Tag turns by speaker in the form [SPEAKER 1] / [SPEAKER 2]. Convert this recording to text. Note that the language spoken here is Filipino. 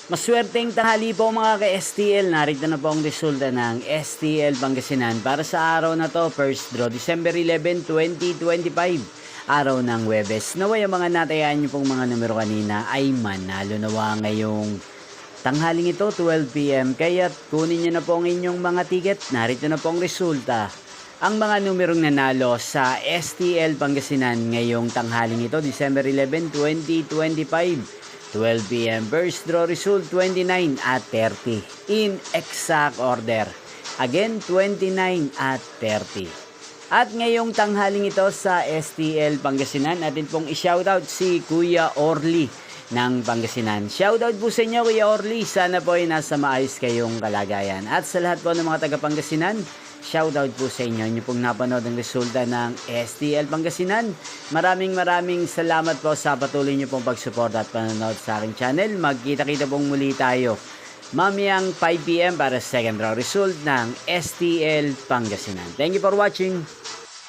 [SPEAKER 1] Maswerteng tanghali po mga ka-STL. Narito na po ang resulta ng STL Pangasinan para sa araw na to, first draw, December 11, 2025. Araw ng Huwebes. Naway ang mga natayaan niyo pong mga numero kanina ay manalo nawa ngayong tanghaling ito, 12 p.m. Kaya kunin niyo na po ang inyong mga ticket. Narito na po ang resulta. Ang mga numerong nanalo sa STL Pangasinan ngayong tanghaling ito, December 11, 2025. 12 p.m. First draw result 29 at 30 in exact order. Again, 29 at 30. At ngayong tanghaling ito sa STL Pangasinan, natin pong i-shoutout si Kuya Orly ng Pangasinan. Shoutout po sa inyo Kuya Orly. Sana po ay nasa maayos kayong kalagayan. At sa lahat po ng mga taga Pangasinan, shoutout po sa inyo. Inyo pong napanood ang resulta ng STL Pangasinan. Maraming salamat po sa patuloy nyo pong pagsuporta at panonood sa aking channel. Magkita-kita pong muli tayo mamayang 5 p.m. para sa second draw result ng STL Pangasinan. Thank you for watching.